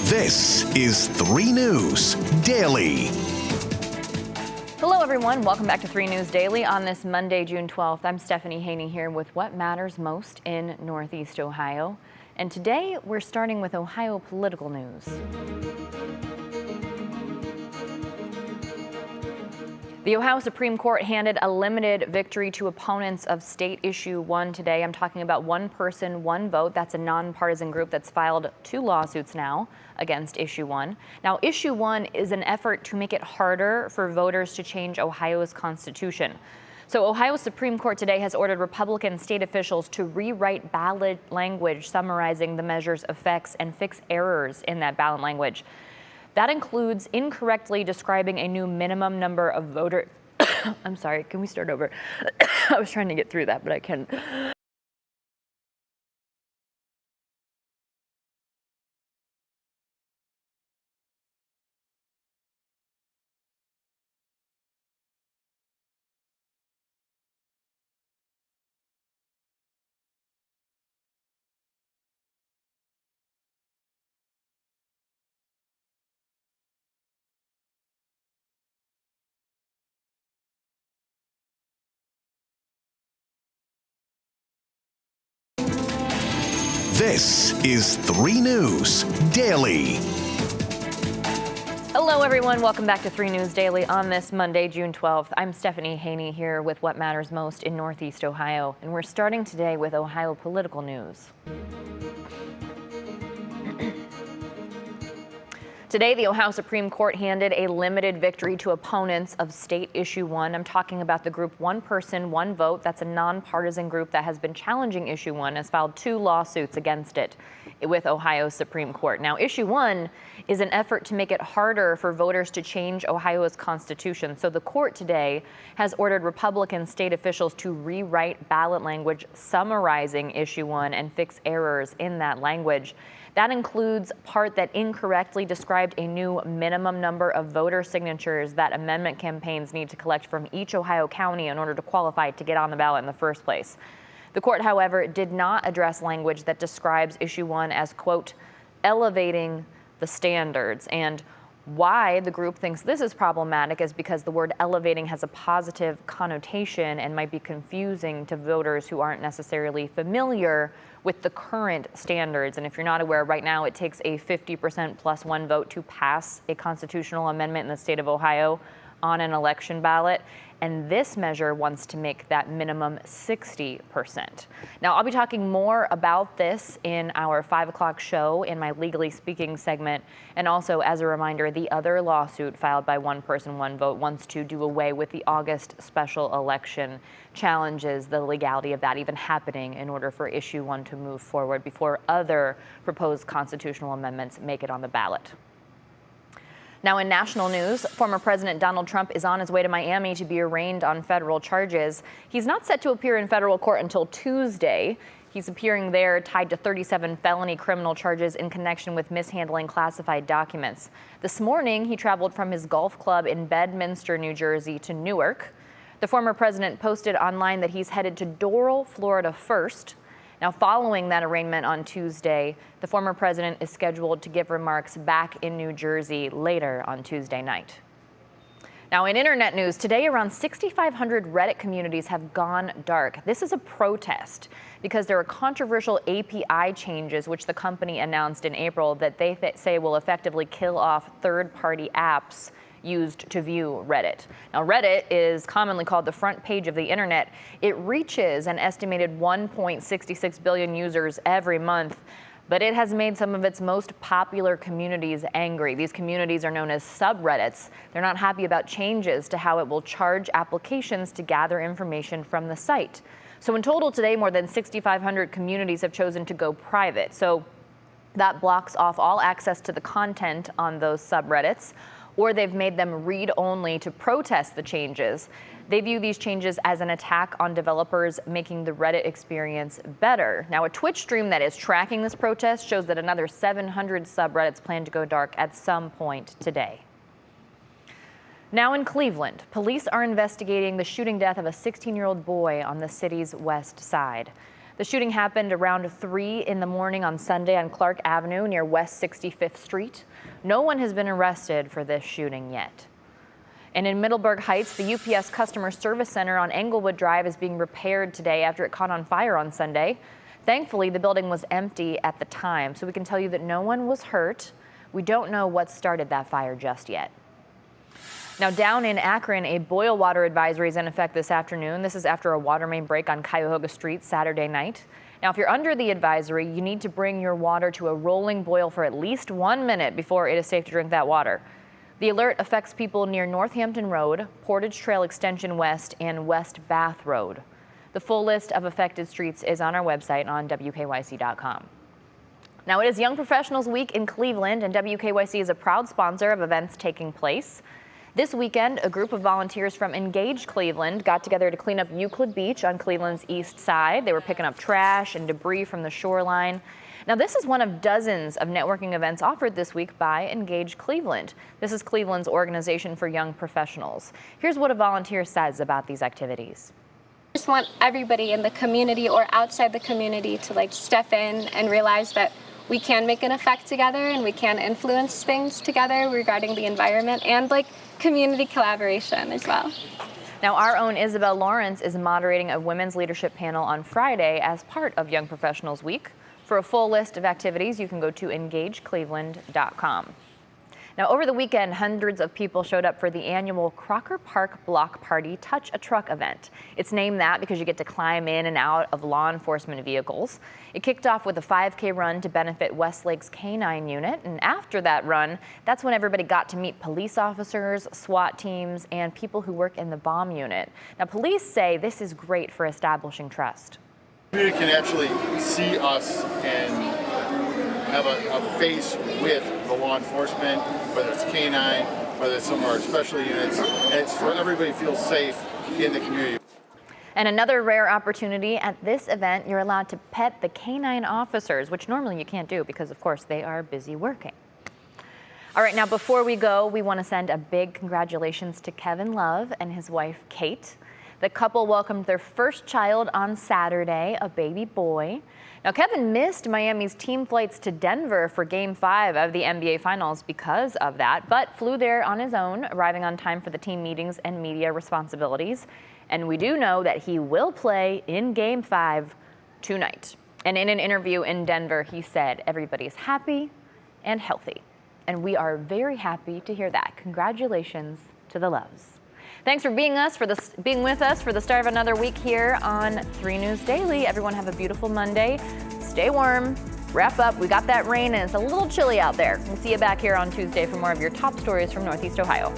This is 3 News Daily. Hello, everyone. Welcome back to 3 News Daily on this Monday, June 12th. I'm Stephanie Haney here with what matters most in Northeast Ohio. And today we're starting with Ohio political news. The Ohio Supreme Court handed a limited victory to opponents of State Issue 1 today. I'm talking about one person, one vote. That's a nonpartisan group that's filed 2 lawsuits now against Issue 1. Now, Issue 1 is an effort to make it harder for voters to change Ohio's constitution. So Ohio's Supreme Court today has ordered Republican state officials to rewrite ballot language summarizing the measure's effects and fix errors in that ballot language. That includes incorrectly describing a new minimum number of voter. I'm sorry, can we start over? I was trying to get through that, but I can't. This is 3 News Daily. Hello, everyone. Welcome back to 3 News Daily on this Monday, June 12th. I'm Stephanie Haney here with what matters most in Northeast Ohio, and we're starting today with Ohio political news. Today, the Ohio Supreme Court handed a limited victory to opponents of State Issue 1. I'm talking about the group One Person, One Vote. That's a nonpartisan group that has been challenging Issue 1, has filed 2 lawsuits against it with Ohio's Supreme Court. Now, Issue 1 is an effort to make it harder for voters to change Ohio's constitution. So the court today has ordered Republican state officials to rewrite ballot language summarizing Issue 1 and fix errors in that language. That includes part that incorrectly described a new minimum number of voter signatures that amendment campaigns need to collect from each Ohio county in order to qualify to get on the ballot in the first place. The court, however, did not address language that describes Issue 1 as, quote, elevating the standards. And why the group thinks this is problematic is because the word elevating has a positive connotation and might be confusing to voters who aren't necessarily familiar with the current standards. And if you're not aware, right now it takes a 50% plus 1 vote to pass a constitutional amendment in the state of Ohio on an election ballot. And this measure wants to make that minimum 60%. Now, I'll be talking more about this in our 5 o'clock show in my Legally Speaking segment. And also, as a reminder, the other lawsuit filed by One Person, One Vote wants to do away with the August special election, challenges the legality of that even happening in order for Issue 1 to move forward before other proposed constitutional amendments make it on the ballot. Now, in national news, former President Donald Trump is on his way to Miami to be arraigned on federal charges. He's not set to appear in federal court until Tuesday. He's appearing there tied to 37 felony criminal charges in connection with mishandling classified documents. This morning, he traveled from his golf club in Bedminster, New Jersey to Newark. The former president posted online that he's headed to Doral, Florida first. Now, following that arraignment on Tuesday, the former president is scheduled to give remarks back in New Jersey later on Tuesday night. Now, in internet news, today around 6,500 Reddit communities have gone dark. This is a protest because there are controversial API changes which the company announced in April that they say will effectively kill off third-party apps used to view Reddit. Now, Reddit is commonly called the front page of the internet. It reaches an estimated 1.66 billion users every month, but it has made some of its most popular communities angry. These communities are known as subreddits. They're not happy about changes to how it will charge applications to gather information from the site. So in total today, more than 6,500 communities have chosen to go private. So that blocks off all access to the content on those subreddits, or they've made them read-only to protest the changes. They view these changes as an attack on developers, making the Reddit experience better. Now, a Twitch stream that is tracking this protest shows that another 700 subreddits plan to go dark at some point today. Now in Cleveland, police are investigating the shooting death of a 16-year-old boy on the city's west side. The shooting happened around 3 in the morning on Sunday on Clark Avenue near West 65th Street. No one has been arrested for this shooting yet. And in Middleburg Heights, the UPS Customer Service Center on Englewood Drive is being repaired today after it caught on fire on Sunday. Thankfully, the building was empty at the time, so we can tell you that no one was hurt. We don't know what started that fire just yet. Now, down in Akron, a boil water advisory is in effect this afternoon. This is after a water main break on Cuyahoga Street Saturday night. Now, if you're under the advisory, you need to bring your water to a rolling boil for at least 1 minute before it is safe to drink that water. The alert affects people near Northampton Road, Portage Trail Extension West, and West Bath Road. The full list of affected streets is on our website on WKYC.com. Now, it is Young Professionals Week in Cleveland, and WKYC is a proud sponsor of events taking place. This weekend, a group of volunteers from Engage Cleveland got together to clean up Euclid Beach on Cleveland's east side. They were picking up trash and debris from the shoreline. Now, this is one of dozens of networking events offered this week by Engage Cleveland. This is Cleveland's organization for young professionals. Here's what a volunteer says about these activities. I just want everybody in the community or outside the community to step in and realize that we can make an effect together and we can influence things together regarding the environment and community collaboration as well. Now, our own Isabel Lawrence is moderating a women's leadership panel on Friday as part of Young Professionals Week. For a full list of activities, you can go to engagecleveland.com. Now, over the weekend, hundreds of people showed up for the annual Crocker Park Block Party Touch a Truck event. It's named that because you get to climb in and out of law enforcement vehicles. It kicked off with a 5K run to benefit Westlake's K-9 unit, and after that run, that's when everybody got to meet police officers, SWAT teams, and people who work in the bomb unit. Now, police say this is great for establishing trust. The community can actually see us and have a face with the law enforcement, whether it's K-9, whether it's some of our special units, and it's for everybody to feel safe in the community. And another rare opportunity at this event, you're allowed to pet the K-9 officers, which normally you can't do because, of course, they are busy working. All right, now before we go, we want to send a big congratulations to Kevin Love and his wife, Kate. The couple welcomed their first child on Saturday, a baby boy. Now, Kevin missed Miami's team flights to Denver for Game 5 of the NBA Finals because of that, but flew there on his own, arriving on time for the team meetings and media responsibilities. And we do know that he will play in Game 5 tonight. And in an interview in Denver, he said, "Everybody's happy and healthy." And we are very happy to hear that. Congratulations to the Loves. Thanks for being with us for the start of another week here on 3 News Daily. Everyone have a beautiful Monday. Stay warm. Wrap up. We got that rain and it's a little chilly out there. We'll see you back here on Tuesday for more of your top stories from Northeast Ohio.